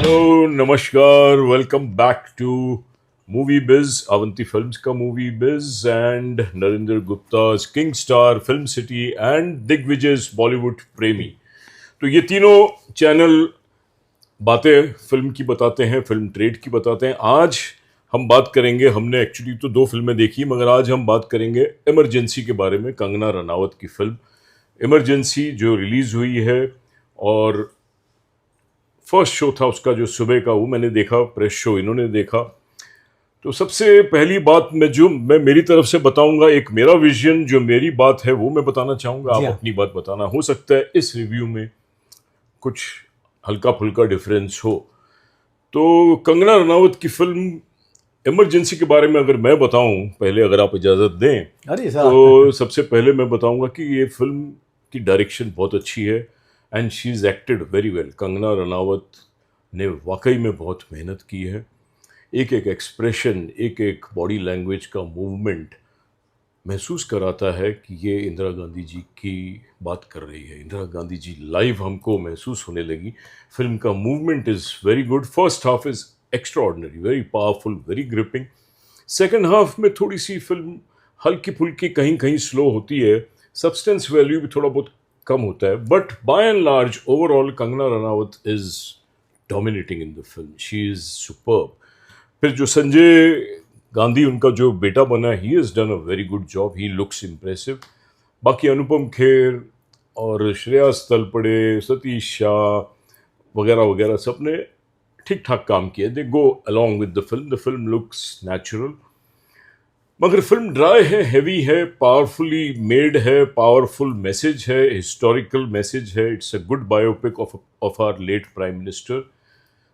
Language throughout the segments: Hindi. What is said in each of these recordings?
हेलो नमस्कार welcome back to movie biz Avanti films का movie biz and Narendra Gupta king star film city and Digvijay Bollywood प्रेमी। तो ये तीनों चैनल बातें फिल्म की बताते हैं, फिल्म ट्रेड की बताते हैं। आज हम बात करेंगे, हमने एक्चुअली तो दो फिल्में देखी मगर आज हम बात करेंगे इमरजेंसी के बारे में, कंगना रनावत की फिल्म इमरजेंसी जो रिलीज हुई है। और फर्स्ट शो था उसका जो सुबह का, वो मैंने देखा, प्रेस शो इन्होंने देखा। तो सबसे पहली बात मैं मेरी तरफ से बताऊंगा, एक मेरा विजन जो मेरी बात है वो मैं बताना चाहूंगा, जी आप हाँ। अपनी बात बताना। हो सकता है इस रिव्यू में कुछ हल्का फुल्का डिफरेंस हो। तो कंगना रनावत की फिल्म इमरजेंसी के बारे में अगर मैं बताऊं, पहले अगर आप इजाज़त दें, अरे सर। तो सबसे पहले मैं बताऊंगा कि ये फिल्म की डायरेक्शन बहुत अच्छी है and she is acted very well. Kangana Ranaut ने वाकई में बहुत मेहनत की है। एक एक एक्सप्रेशन, एक एक बॉडी लैंग्वेज का मूवमेंट महसूस कराता है कि ये इंदिरा गांधी जी की बात कर रही है। इंदिरा गांधी जी लाइव हमको महसूस होने लगी। फिल्म का movement is very good. First half is extra ordinary, very powerful, very gripping. Second half में थोड़ी सी फिल्म हल्की फुल्की कहीं कहीं स्लो होती है, सब्सटेंस वैल्यू भी थोड़ा बहुत कम होता है, but by and large overall Kangana Ranaut is dominating in the film. She is superb. फिर जो संजय गांधी उनका जो बेटा बना, he has done a very good job, he looks impressive. बाकी अनुपम खेर और श्रेयस तलपड़े, सतीश शाह वगैरह वगैरह सब ने ठीक ठाक काम किया। They go along with the film looks natural. मगर फिल्म ड्राई है, हैवी है, पावरफुली मेड है, पावरफुल मैसेज है, हिस्टोरिकल मैसेज है। It's a good biopic of our late prime minister,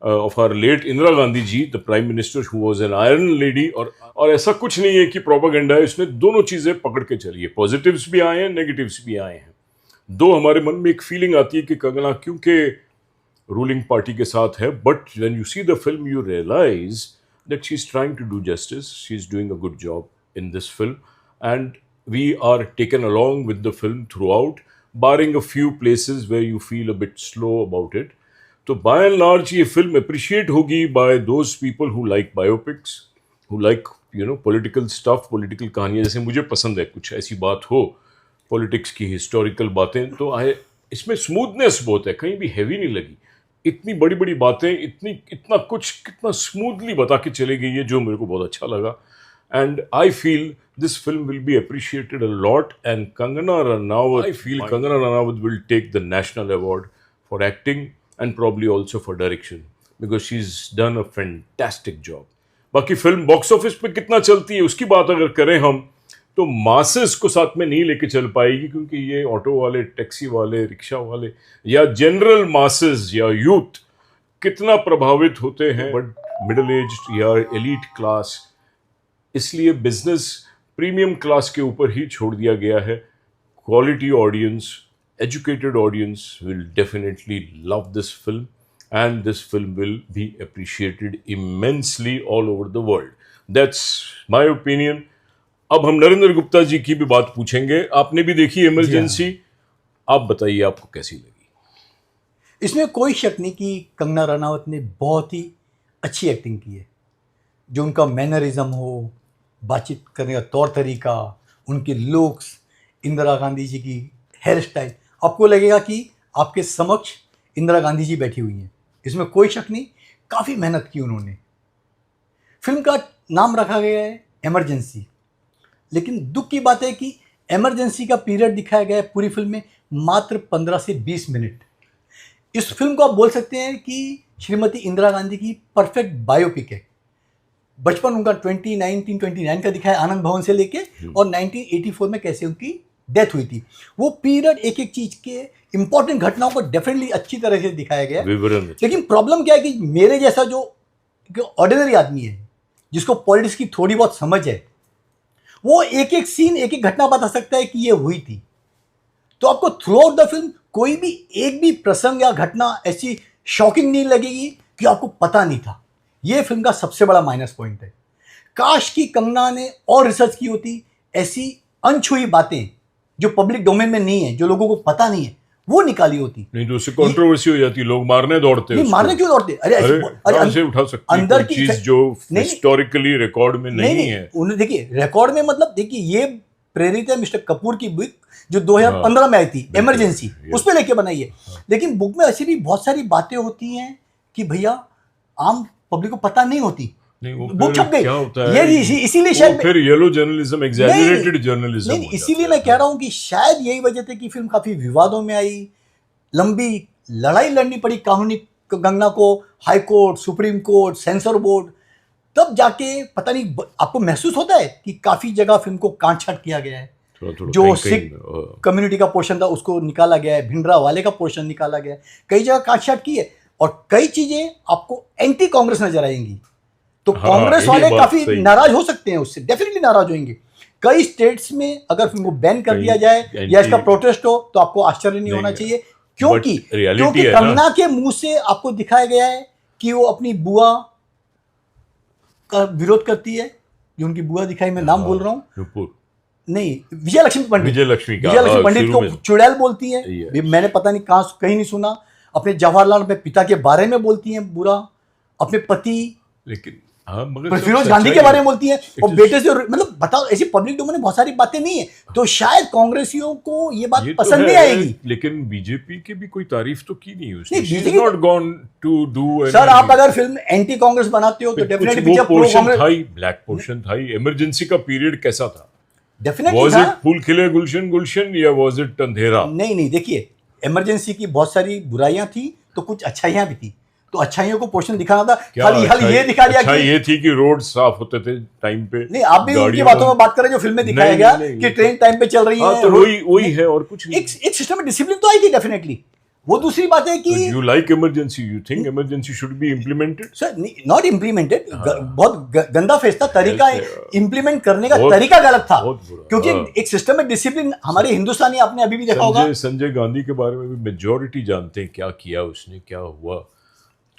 of our late Indira Gandhi ji, the prime minister who was an iron lady. और ऐसा कुछ नहीं है कि प्रोपागेंडा है, इसमें दोनों चीज़ें पकड़ के चलिए। पॉजिटिव्स भी आए हैं, नेगेटिव्स भी आए हैं। दो हमारे मन में एक फीलिंग आती है कि कंगना क्योंकि रूलिंग पार्टी के साथ है, but when you see the film you realise that she's trying to do justice. She's doing a good job in this film, and we are taken along with the film throughout, barring a few places where you feel a bit slow about it. तो by and large ये फिल्म appreciate होगी by those people who like biopics, who like political stuff, political कहानियाँ। जैसे मुझे पसंद है कुछ ऐसी बात हो, पॉलिटिक्स की हिस्टोरिकल बातें, तो आए इसमें स्मूथनेस बहुत है, कहीं भी हैवी नहीं लगी। इतनी बड़ी बड़ी बातें, इतना कुछ कितना स्मूथली बता के चले गई है, जो मेरे को बहुत अच्छा लगा। And I feel this film will be appreciated a lot, and Kangana Ranaut, I feel Kangana Ranaut will take the national award for acting and probably also for direction, because she is done a fantastic job. बाकी फिल्म बॉक्स ऑफिस पे कितना चलती है उसकी बात अगर करें हम, तो मासेस को साथ में नहीं लेके चल पाएगी, क्योंकि ये ऑटो वाले, टैक्सी वाले, रिक्शा वाले या जनरल मासेस या यूथ कितना प्रभावित होते हैं, बट मिडिल एज या एलीट क्लास, इसलिए बिजनेस प्रीमियम क्लास के ऊपर ही छोड़ दिया गया है। Quality audience, educated audience will definitely love this film, and this film will be appreciated immensely all over the world. That's my opinion. अब हम नरेंद्र गुप्ता जी की भी बात पूछेंगे। आपने भी देखी जी हाँ। इमरजेंसी, आप बताइए आपको कैसी लगी। इसमें कोई शक नहीं कि कंगना रनावत ने बहुत ही अच्छी एक्टिंग की है। जो उनका मैनरिज्म हो, बातचीत करने का तौर तरीका, उनके लुक्स, इंदिरा गांधी जी की हेयर स्टाइल, आपको लगेगा कि आपके समक्ष इंदिरा गांधी जी बैठी हुई हैं। इसमें कोई शक नहीं, काफ़ी मेहनत की उन्होंने। फिल्म का नाम रखा गया है इमरजेंसी, लेकिन दुख की बात है कि इमरजेंसी का पीरियड दिखाया गया है पूरी फिल्म में मात्र 15 से 20 मिनट। इस फिल्म को आप बोल सकते हैं कि श्रीमती इंदिरा गांधी की परफेक्ट बायोपिक है। बचपन उनका 1929 का दिखाया आनंद भवन से लेके, और 1984 में कैसे उनकी डेथ हुई थी। वो पीरियड एक एक चीज के इंपॉर्टेंट घटनाओं को डेफिनेटली अच्छी तरह से दिखाया गया है। विवरण। लेकिन प्रॉब्लम क्या है कि मेरे जैसा जो ऑर्डिनरी आदमी है, जिसको पॉलिटिक्स की थोड़ी बहुत समझ है, वो एक एक सीन, एक एक घटना बता सकता है कि ये हुई थी। तो आपको थ्रू आउट द फिल्म कोई भी एक भी प्रसंग या घटना ऐसी शॉकिंग नहीं लगेगी कि आपको पता नहीं था। ये फिल्म का सबसे बड़ा माइनस पॉइंट है। काश की कंगना ने और रिसर्च की होती, ऐसी अनछुई बातें जो पब्लिक डोमेन में नहीं है, जो लोगों को पता नहीं है, वो निकाली होती। नहीं तो उससे कंट्रोवर्सी हो जाती, लोग मारने दौड़ते हैं नहीं, उसको। मारने क्यों दौड़ते? अरे कहाँ से उठा सकते हैं अंदर कोई की चीज जो नहीं, हिस्टोरिकली रिकॉर्ड में नहीं है। उन्हें देखिए रिकॉर्ड में, मतलब देखिए ये प्रेरित है मिस्टर कपूर की बुक जो 2015 में आई थी, इमरजेंसी, उस पर लेके बनाई है। लेकिन बुक में ऐसी भी बहुत सारी बातें होती हैं कि भैया आम पब्लिक को पता नहीं होती। नहीं, वो बुक छप गई, क्या होता है, ये इसीलिए शायद फिर येलो जर्नलिज्म, एग्जैजरेटेड जर्नलिज्म। नहीं, इसीलिए मैं कह रहा हूं कि शायद यही वजह थी कि फिल्म काफी विवादों में आई, लंबी लड़ाई लड़नी पड़ी कानूनी कंगना को, high court, supreme court, sensor board, तब जाके पता नहीं आपको महसूस होता है कि काफी जगह फिल्म को काट छाट किया गया है। जो सिख कम्युनिटी का पोर्शन था उसको निकाला गया है, भिंडरा वाले का पोर्शन निकाला गया है, कई जगह काट छाट की है, और कई चीजें आपको एंटी कांग्रेस नजर आएंगी। तो कांग्रेस वाले काफी नाराज हो सकते हैं उससे, डेफिनेटली नाराज होंगे। कई स्टेट्स में अगर फिल्म को बैन कर दिया जाए या इसका प्रोटेस्ट हो तो आपको आश्चर्य नहीं होना चाहिए, क्योंकि कंगना के मुंह से आपको दिखाया गया है कि वो अपनी बुआ का विरोध करती है। जो उनकी बुआ दिखाई, मैं नाम बोल रहा हूँ, नहीं, विजयलक्ष्मी पंडित, विजयलक्ष्मी पंडित को चुड़ैल बोलती है। मैंने पता नहीं कहीं नहीं सुना। अपने जवाहरलाल अपने पिता के बारे में बोलती हैं बुरा, अपने पति, लेकिन मगर फिरोज गांधी के बारे में बोलती है, और बेटे से, मतलब बताओ, ऐसी पब्लिक डोमेन में बहुत सारी बातें नहीं है, तो शायद कांग्रेसियों को ये बात पसंद नहीं आएगी। लेकिन बीजेपी की भी कोई तारीफ तो की नहीं उसने। She is not gone to do anything। Sir, आप अगर फिल्म एंटी कांग्रेस बनाते हो तो डेफिनेटली पीछे प्रो कांग्रेस था ही, ब्लैक पोर्शन था ही। इमरजेंसी का पीरियड कैसा था? डेफिनेटली वाज इट फूल खिले गुलशन गुलशन या वाज इट अंधेरा? नहीं, देखिए इमरजेंसी की बहुत सारी बुराइयां थी तो कुछ अच्छाइयां भी थी, तो अच्छाइयों को पोर्शन दिखाना था। खाली ये दिखा दिया कि ये थी कि रोड साफ होते थे टाइम पे। नहीं, आप भी उनकी बातों में बात करें जो फिल्म में दिखाया गया कि ट्रेन टाइम पे चल रही है, तो वही है और कुछ नहीं। एक सिस्टम में डिसिप्लिन तो आएगी डेफिनेटली। वो दूसरी बात है कि you like emergency, you think emergency should be implemented? Sir, not implemented, बहुत गंदा फेस था, तरीका इम्प्लीमेंट करने का तरीका गलत था, क्योंकि एक सिस्टम में डिसिप्लिन हमारे हिंदुस्तानी, आपने अभी भी देखा होगा। संजय गांधी के बारे में भी मेजॉरिटी जानते हैं क्या किया उसने, क्या हुआ,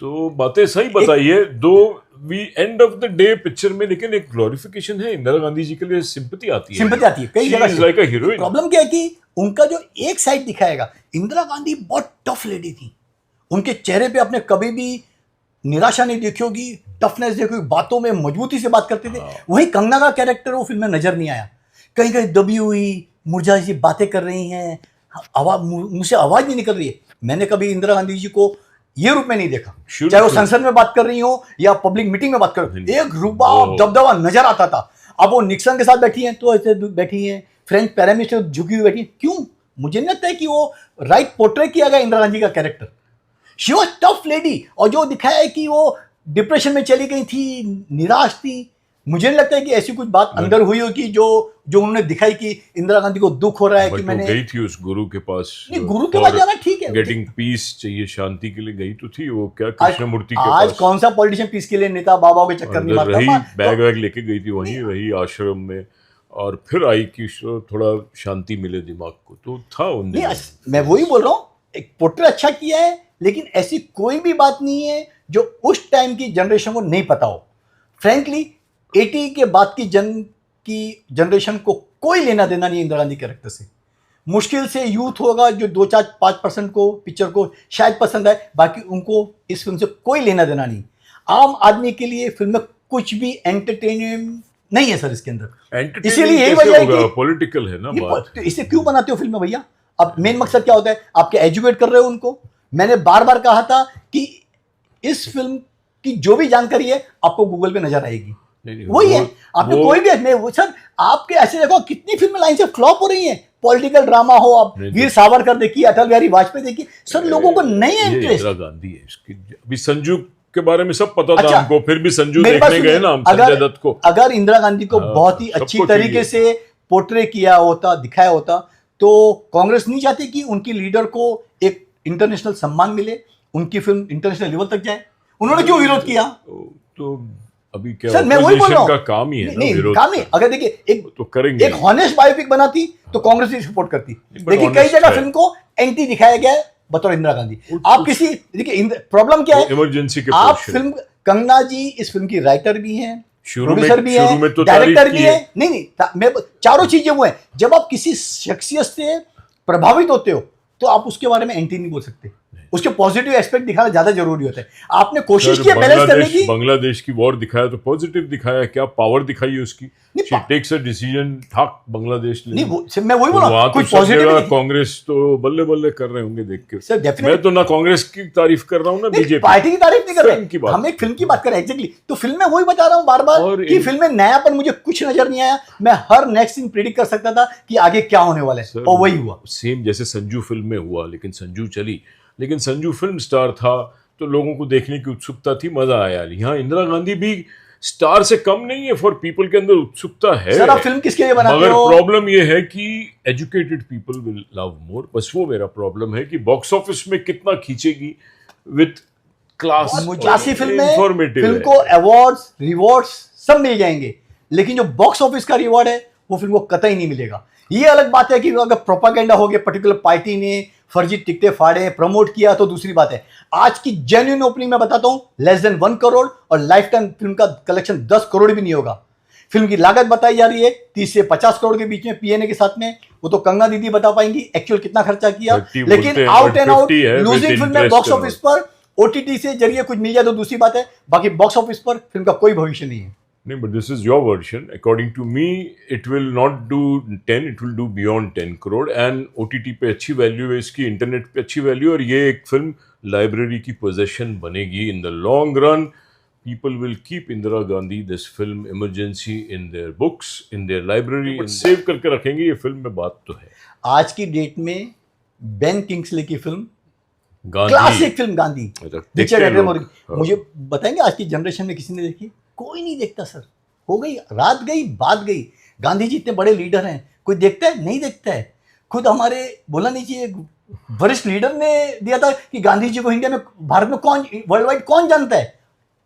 तो बातें सही बताइए। Though we end of the day picture में, लेकिन एक ग्लोरिफिकेशन है इंदिरा गांधी जी के लिए, सिंपैथी आती है कई जगह। लाइक अ हीरोइन। प्रॉब्लम क्या है कि उनका जो एक साइड दिखाएगा, इंदिरा गांधी बहुत टफ लेडी थी, उनके चेहरे पे आपने कभी भी निराशा नहीं देखी होगी, टफनेस देखी होगी, बातों में मजबूती से बात करते थे। वही कंगना का कैरेक्टर वो फिल्म में नजर नहीं आया, कहीं कहीं दबी हुई मुरझाई सी बातें कर रही हैं, आवाज मुंह से आवाज नहीं निकल रही है। मैंने कभी इंदिरा गांधी जी को ये रूप में नहीं देखा, चाहे वो संसद में बात कर रही हो या पब्लिक मीटिंग में बात कर रही हो, एक रुबाब दबदबा नजर आता था। अब वो निक्सन के साथ बैठी हैं तो ऐसे बैठी हैं, फ्रेंच प्राइम मिनिस्टर झुकी हुई बैठी है, क्यों? मुझे नहीं लगता है कि वो राइट पोर्ट्रे किया गया इंदिरा गांधी का character. She was tough lady, और जो दिखाया है कि वो डिप्रेशन में चली गई थी, निराश थी, मुझे नहीं लगता है कि ऐसी कुछ बात अंदर हुई हो कि जो उन्होंने दिखाई कि इंदिरा गांधी को दुख हो रहा है कि मैंने गई थी उस गुरु के पास। नहीं, गुरु के पास जाना ठीक है, गेटिंग पीस चाहिए, शांति के लिए गई तो थी वो, क्या कृष्णमूर्ति के आज पास। कौन सा पॉलिटिशियन पीस के लिए नेता बाबाओं के चक्कर नहीं मारता, बैग वैग लेके गई थी, वहीं रही आश्रम में, और फिर आई कि थोड़ा शांति मिले दिमाग को, तो था उन दिनों। मैं वही बोल रहा हूँ, एक पोर्ट्रेट अच्छा किया है, लेकिन ऐसी कोई भी बात नहीं है जो उस टाइम की जनरेशन को नहीं पता हो। फ्रैंकली 80 के बाद की जनरेशन को कोई लेना देना नहीं इंदिरा गांधी कैरेक्टर से। मुश्किल से यूथ होगा जो 2-4-5% को पिक्चर को शायद पसंद आए, बाकी उनको इस फिल्म से कोई लेना देना नहीं। आम आदमी के लिए फिल्म में कुछ भी एंटरटेनमेंट नहीं है सर इसके अंदर, इसीलिए यही वजह है कि पॉलिटिकल है ना बात। तो इसे क्यों बनाते हो फिल्म में भैया? अब मेन मकसद क्या होता है? आपके एजुकेट कर रहे हो उनको। मैंने बार बार कहा था कि इस फिल्म की जो भी जानकारी है आपको गूगल पे नजर आएगी, वही है। आपने कोई भी सर, आपके ऐसे देखो कितनी फिल्में लाइन से फ्लॉप हो रही हैं, पॉलिटिकल ड्रामा हो, आप वीर सावरकर देखिए, अटल बिहारी वाजपेयी देखिए, सर लोगों को नहीं है इंटरेस्ट। इंदिरा गांधी है इसकी। अभी संजू के बारे में सब पता था हमको, फिर भी संजू देखने गए ना हम, संजय दत्त को। अगर इंदिरा गांधी को बहुत ही अच्छी तरीके से पोर्ट्रे किया होता, दिखाया होता, तो कांग्रेस नहीं चाहती कि उनकी लीडर को एक इंटरनेशनल सम्मान मिले, उनकी फिल्म इंटरनेशनल लेवल तक जाए। उन्होंने क्यों विरोध किया? तो अभी क्या सर, मैं वही बोल रहा हूं, का काम ही है नहीं, काम नहीं। अगर देखिए एक तो करेंगे, एक हॉनेस्ट बायोपिक बनाती तो कांग्रेस ही सपोर्ट करती। देखिए कई जगह फिल्म को एंटी दिखाया गया है बतौर इंदिरा गांधी। आप किसी, देखिए प्रॉब्लम क्या है, इमरजेंसी के आप फिल्म, कंगना जी इस फिल्म की राइटर भी हैं, प्रोड्यूसर भी है, तो डायरेक्टर भी है। नहीं, मैं चारों चीजें वो है। जब आप किसी शख्सियत से प्रभावित होते हो तो आप उसके बारे में एंटी नहीं बोल सकते। उसके पॉजिटिव एस्पेक्ट दिखाना ज्यादा जरूरी होता है। आपने कोशिश सर, की है बैलेंस करने की। बांग्लादेश की वॉर दिखाया तो पॉजिटिव दिखाया, क्या पावर दिखाई है उसकी। नहीं, शी टेक्स अ डिसीजन, ठाक बांग्लादेश ले। नहीं मैं वही बोला, वहां कोई तो सब पॉजिटिव जगह कांग्रेस तो बल्ले बल्ले कर रहे होंगे देख के। सर डेफिनेटली मैं तो ना कांग्रेस की तारीफ कर रहा हूँ ना बीजेपी पार्टी की तारीफ नहीं कर फिल्म की रहे, बात। हम एक फिल्म की बात कर रहे हैं एग्जैक्टली। तो फिल्म में वही बता रहा हूँ बार बार और कि फिल्म में नयापन मुझे कुछ नजर नहीं आया। मैं हर नेक्स्ट सीन प्रेडिक्ट कर सकता था कि आगे क्या होने वाला है, और वही हुआ। सेम जैसे संजू फिल्म में हुआ, लेकिन संजू चली, लेकिन संजू फिल्म स्टार था तो लोगों को देखने की उत्सुकता थी, मजा आया। यहाँ इंदिरा गांधी भी स्टार से कम नहीं है, फॉर पीपल के अंदर उत्सुकता है। सर आप फिल्म किसके लिए बनाते मगर हो? प्रॉब्लम ये है कि educated people will love more, बस वो मेरा प्रॉब्लम है कि बॉक्स ऑफिस में कितना खींचेगी विद क्लास। मुझे फिल्म में फिल्म को अवार्ड्स रिवॉर्ड्स सब मिल जाएंगे, लेकिन जो बॉक्स ऑफिस का रिवॉर्ड है वो फिल्म को कतई नहीं मिलेगा। ये अलग बात है कि अगर प्रोपागेंडा हो गया, पर्टिकुलर पार्टी ने फर्जी टिकटें फाड़े, प्रमोट किया, तो दूसरी बात है। आज की जेन्युइन ओपनिंग में बताता हूं, लेस देन 1 करोड़, और लाइफ टाइम फिल्म का कलेक्शन 10 करोड़ भी नहीं होगा। फिल्म की लागत बताई जा रही है 30 से 50 करोड़ के बीच में पीएनए के साथ में। वो तो कंगना दीदी बता पाएंगी एक्चुअल कितना खर्चा किया, लेकिन out and out losing film है। बॉक्स ऑफिस पर ओटीटी से जरिए कुछ मिल जाए तो दूसरी बात है, बाकी बॉक्स ऑफिस पर फिल्म का कोई भविष्य नहीं है। नहीं, but this is your version. According to me, it will not do 10, it will do beyond 10 crore. And OTT पे अच्छी वैल्यू है इसकी, इंटरनेट पे अच्छी वैल्यू, और ये एक फिल्म लाइब्रेरी की पोजेशन बनेगी in the long run. People will keep Indira Gandhi, this film Emergency, in their books, in their library, save करके रखेंगे ये फिल्म में, बात तो है। आज की डेट में बेन किंग्सले की film, Gandhi, classic film Gandhi, देखते हैं लोग। मुझे बताएंगे आज की जनरेशन में किसी ने देखी? कोई नहीं देखता सर। हो गई, रात गई, बात गई। गांधी जी इतने बड़े लीडर हैं, कोई देखता है? नहीं देखता है। खुद हमारे बोला नहीं चाहिए वरिष्ठ लीडर ने दिया था कि गांधी जी को इंडिया में, भारत में कौन, वर्ल्ड वाइड कौन जानता है?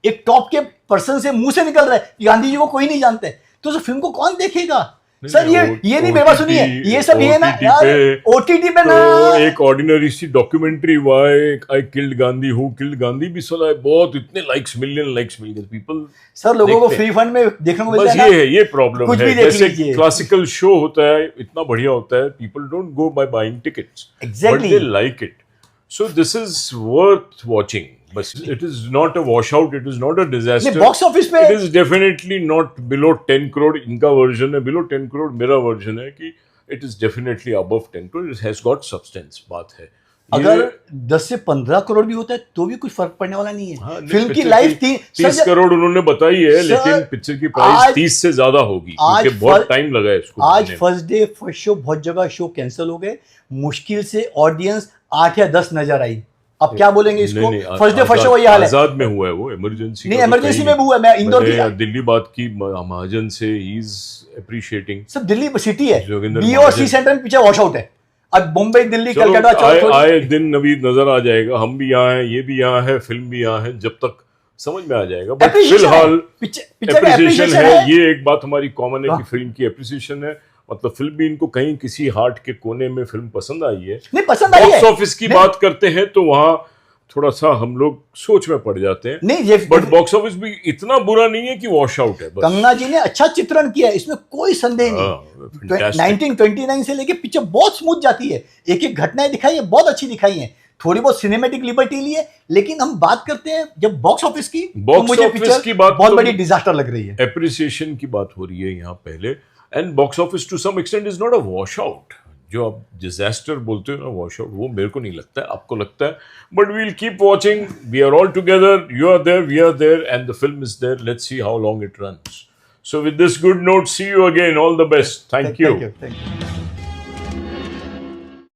एक टॉप के पर्सन से मुंह से निकल रहा है कि गांधी जी को कोई नहीं जानता है, तो उस फिल्म को कौन देखेगा? सर ये नहीं, मेरी बात सुनिए, ये सब ये ना यार, ओटीटी पे ना एक ऑर्डिनरी सी documentary why I killed Gandhi, who killed Gandhi भी सुना है, बहुत इतने लाइक्स, मिलियन लाइक्स मिल गए। पीपल, सर लोगों को फ्री फंड में देखने को मिलता है ना, ये प्रॉब्लम कुछ है। भी देख जैसे लीजिए। क्लासिकल शो होता है, इतना बढ़िया होता है, people don't go by buying tickets, but they like it, so this is worth watching. बस it is not a wash out, it is not a disaster. Box office पे it is definitely not below 10 crore, इनका वर्जन है बिलो 10 करोड़, मेरा वर्जन है कि it is definitely above 10 crore, it has got substance. बात है अगर 10 से 15 करोड़ भी होता है तो भी कुछ फर्क पड़ने वाला नहीं है। हाँ, फिल्म की लाइफ 30 करोड़ उन्होंने बताई है, लेकिन पिक्चर की प्राइस 30 से ज्यादा होगी, क्योंकि बहुत टाइम लगा है इसको। आज फर्स्ट डे फर्स्ट शो, बहुत जगह शो कैंसिल हो गए, मुश्किल से ऑडियंस 8 या 10 नजर आई। अब क्या बोलेंगे इसको? फर्स्ट डे फर्स्ट शो वही हाल है। आजाद में हुआ है वो, इमरजेंसी नहीं, इमरजेंसी में भी हुआ है। मैं इंदौर की दिल्ली बात की महाजन से, ही इज अप्रिशिएटिंग। सब दिल्ली सिटी है, जोगिंदर बी और सी सेंटर पीछे वॉश आउट है। अब मुंबई, दिल्ली, कलकत्ता आए दिन नवीद नजर आ जाएगा। हम भी यहाँ हैं, ये भी यहाँ है, फिल्म भी यहाँ है, जब तक समझ में आ जाएगा। बट फिलहाल एप्रिसिएशन है, ये एक बात हमारी कॉमन है कि फिल्म की एप्रिसिएशन है। मतलब फिल्म भी इनको कहीं किसी हार्ट के कोने में फिल्म पसंद आई है, नहीं पसंद आई है। बॉक्स ऑफिस की बात करते हैं तो वहां थोड़ा सा हम लोग सोच में पड़ जाते हैं। नहीं, बट बॉक्स ऑफिस भी इतना बुरा नहीं है कि वॉश आउट है। कंगना जी ने अच्छा चित्रण किया है, इसमें कोई संदेह नहीं। 1929 से लेके पिक्चर बहुत स्मूथ जाती है, एक एक घटनाएं दिखाई है, बहुत अच्छी दिखाई है, थोड़ी बहुत सिनेमैटिक लिबर्टी ली है। लेकिन हम बात करते हैं जब बॉक्स ऑफिस की, तो मुझे पिक्चर की बात बहुत बड़ी डिजास्टर लग रही है। एप्रिसिएशन की बात हो रही है यहाँ पहले, and box office to some extent is not a wash out. जो आप डिजास्टर बोलते हो ना, वॉश आउट, वो मेरे को नहीं लगता है, आपको लगता है। But we will keep watching, we are all together, you are there, we are there, and the film is there. Let's see how long it runs. So with this good note, see you again. All the best. Thank you. Thank you.